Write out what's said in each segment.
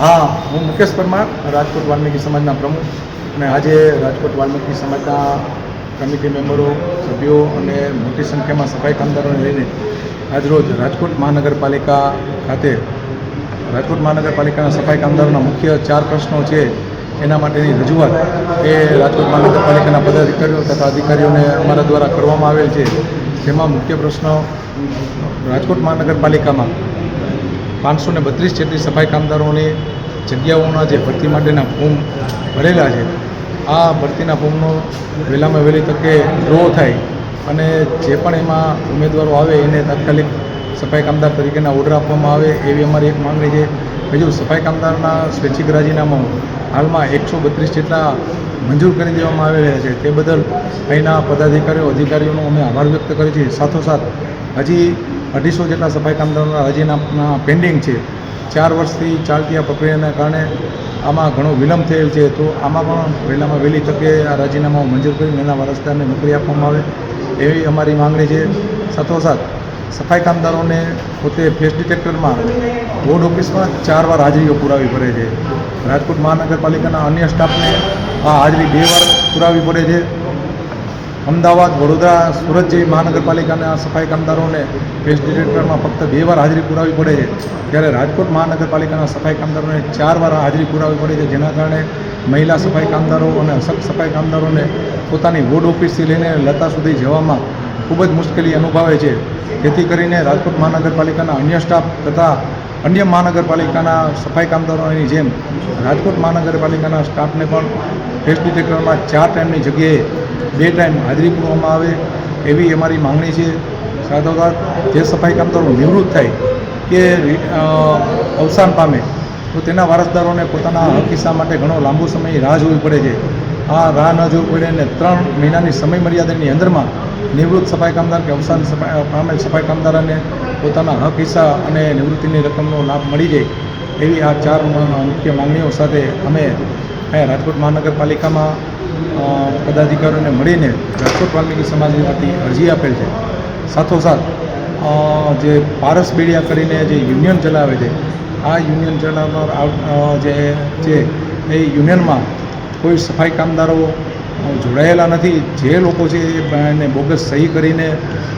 હા, હું મુકેશ પરમાર, રાજકોટ વાલ્મીકી સમાજના પ્રમુખ, અને આજે રાજકોટ વાલ્મીકી સમાજના કમિટી મેમ્બરો, સભ્યો અને મોટી સંખ્યામાં સફાઈ કામદારોને લઈને આજરોજ રાજકોટ મહાનગરપાલિકા ખાતે રાજકોટ મહાનગરપાલિકાના સફાઈ કામદારોના મુખ્ય 4 પ્રશ્નો છે એના માટેની રજૂઆત એ રાજકોટ મહાનગરપાલિકાના પદાધિકારીઓ તથા અધિકારીઓને અમારા દ્વારા કરવામાં આવેલ છે. જેમાં મુખ્ય પ્રશ્નો રાજકોટ મહાનગરપાલિકામાં 532 જેટલી સફાઈ કામદારોની જગ્યાઓના જે ભરતી માટેના ફોર્મ ભરેલા છે, આ ભરતીના ફોર્મનો વહેલામાં વહેલી તકે ડ્રો થાય અને જે પણ એમાં ઉમેદવારો આવે એને તાત્કાલિક સફાઈ કામદાર તરીકેના ઓર્ડર આપવામાં આવે એવી અમારી એક માંગણી છે. બીજું, સફાઈ કામદારના સ્વૈચ્છિક રાજીનામું હાલમાં 132 જેટલા મંજૂર કરી દેવામાં આવેલા છે. તે બદલ અહીંના પદાધિકારીઓ અધિકારીઓનો અમે આભાર વ્યક્ત કરીએ છીએ. સાથોસાથ હજી 250 જેટલા સફાઈ કામદારોના રાજીનામા પેન્ડિંગ છે. 4 વર્ષથી ચાલતી આ પ્રક્રિયાના કારણે આમાં ઘણો વિલંબ થયેલ છે. તો આમાં પણ વહેલામાં વહેલી તકે આ રાજીનામાઓ મંજૂર કરીને એના વારસદારને નોકરી આપવામાં આવે એવી અમારી માંગણી છે. સાથોસાથ સફાઈ કામદારોને પોતે ફેસ ડિટેક્ટરમાં બોર્ડ ઓફિસમાં 4 વાર હાજરીઓ પુરાવી પડે છે. રાજકોટ મહાનગરપાલિકાના અન્ય સ્ટાફને આ હાજરી 2 વાર પુરાવી પડે છે. અમદાવાદ, વડોદરા, સુરત જેવી મહાનગરપાલિકાના સફાઈ કામદારોને ફેસ ડિટેક્ટરમાં ફક્ત 2 વાર હાજરી પુરાવી પડે છે. ત્યારે રાજકોટ મહાનગરપાલિકાના સફાઈ કામદારોને 4 વાર હાજરી પુરાવી પડે છે. જેના કારણે મહિલા સફાઈ કામદારો અને અશક્ત સફાઈ કામદારોને પોતાની વોર્ડ ઓફિસથી લઈને લતા સુધી જવામાં ખૂબ જ મુશ્કેલી અનુભવે છે. જેથી કરીને રાજકોટ મહાનગરપાલિકાના અન્ય સ્ટાફ તથા અન્ય મહાનગરપાલિકાના સફાઈ કામદારોની જેમ રાજકોટ મહાનગરપાલિકાના સ્ટાફને પણ ફેસ ડિટેક્ટરમાં 4 ટાઈમની જગ્યાએ 2 ટાઈમ હાજરી પૂરવામાં આવે એવી અમારી માંગણી છે. સાથોસાથ જે સફાઈ કામદારો નિવૃત્ત થાય કે અવસાન પામે તો તેના વારસદારોને પોતાના હક હિસ્સા માટે ઘણો લાંબો સમય રાહ જોવી પડે છે. આ રાહ ન જોવી પડે અને 3 મહિનાની સમય મર્યાદાની અંદરમાં નિવૃત્ત સફાઈ કામદાર કે અવસાન પામેલ સફાઈ કામદારોને પોતાના હક હિસ્સા અને નિવૃત્તિની રકમનો લાભ મળી જાય એવી આ 4 મુખ્ય માંગણીઓ સાથે અમે અહીંયા રાજકોટ મહાનગરપાલિકામાં પદાધિકારીઓને મળીને રાજકોટ વાલ્મીકી સમાજની વતી અરજી આપેલ છે. સાથોસાથ જે પારસ બેડિયા કરીને જે યુનિયન ચલાવે છે, આ યુનિયન ચલાવનાર જે છે એ યુનિયનમાં કોઈ સફાઈ કામદારો જોડાયેલા નથી. જે લોકો છે એને બોગસ સહી કરીને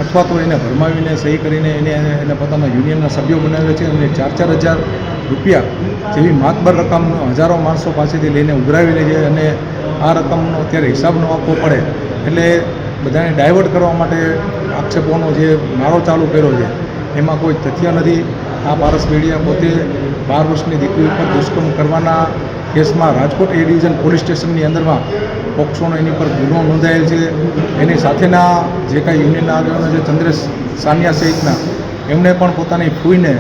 અથવા તો એને ભરમાવીને સહી કરીને એને પોતાના યુનિયનના સભ્યો બનાવે છે અને 4,000 રૂપિયા જેવી માતબર રકમ હજારો માણસો પાસેથી લઈને ઉઘરાવી લે છે અને આ રકમનો અત્યારે હિસાબ ન આપવો પડે એટલે બધાને ડાયવર્ટ કરવા માટે આક્ષેપોનો જે મારો ચાલુ કર્યો છે એમાં કોઈ તથ્ય નથી. આ પારસ બેડિયા પોતે 12 વર્ષની દીકરી ઉપર દુષ્કર્મ કરવાના કેસમાં રાજકોટ એ ડિવિઝન પોલીસ સ્ટેશનની અંદરમાં પોક્સોનો એની પર ગુનો નોંધાયેલ છે. એની સાથેના જે કાંઈ યુનિયનના આગેવાનો છે, ચંદ્રેશ સાનિયા સહિતના, એમણે પણ પોતાની ફૂઈને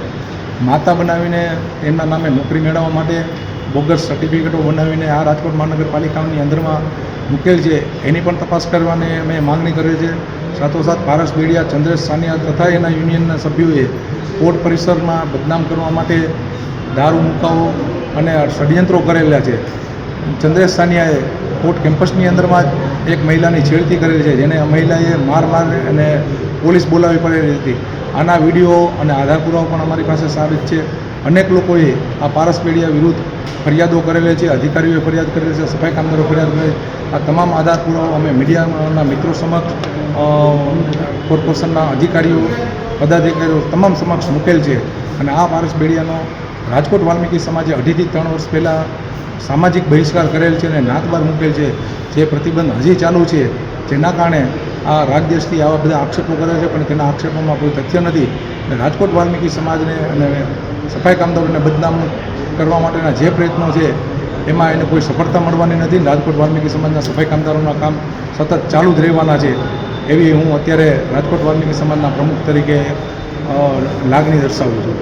માતા બનાવીને એમના નામે નોકરી મેળવવા માટે બોગસ સર્ટિફિકેટો બનાવીને આ રાજકોટ મહાનગરપાલિકાની અંદરમાં મૂકેલ છે. એની પણ તપાસ કરવાની અમે માગણી કરી છે. સાથોસાથ પારસ બેડિયા, ચંદ્રેશ સાનિયા તથા એના યુનિયનના સભ્યોએ કોર્ટ પરિસરમાં બદનામ કરવા માટે દારૂ મુકાવો અને ષડયંત્રો કરેલા છે. ચંદ્રેશ સાનિયાએ કોર્ટ કેમ્પસની અંદરમાં જ એક મહિલાની છેડતી કરેલી છે, જેને મહિલાએ માર અને પોલીસ બોલાવી પડેલી હતી. આના વિડીયો અને આધાર પુરાવો પણ અમારી પાસે સાબિત છે. અનેક લોકોએ આ પારસ બેડિયા વિરુદ્ધ ફરિયાદો કરેલી છે, અધિકારીઓએ ફરિયાદ કરેલી છે, સફાઈ કામદારો ફરિયાદ કરેલી છે. આ તમામ આધાર પુરાવો અમે મીડિયાના મિત્રો સમક્ષ, કોર્પોરેશનના અધિકારીઓ, પદાધિકારીઓ તમામ સમક્ષ મૂકેલ છે. અને આ પારસ બેડિયાનો રાજકોટ વાલ્મીકી સમાજે 2.5 થી 3 વર્ષ પહેલાં સામાજિક બહિષ્કાર કરેલ છે અને નાતબાર મૂકેલ છે. જે પ્રતિબંધ હજી ચાલુ છે, જેના કારણે આ રાજદેશથી આવા બધા આક્ષેપો કરે છે, પણ તેના આક્ષેપોમાં કોઈ તથ્ય નથી. રાજકોટ વાલ્મીકી સમાજને અને સફાઈ કામદારોને બદનામ કરવા માટેના જે પ્રયત્નો છે એમાં એને કોઈ સફળતા મળવાની નથી. રાજકોટ વાલ્મીકી સમાજના સફાઈ કામદારોના કામ સતત ચાલુ જ રહેવાના છે એવી હું અત્યારે રાજકોટ વાલ્મીકી સમાજના પ્રમુખ તરીકે લાગણી દર્શાવું છું.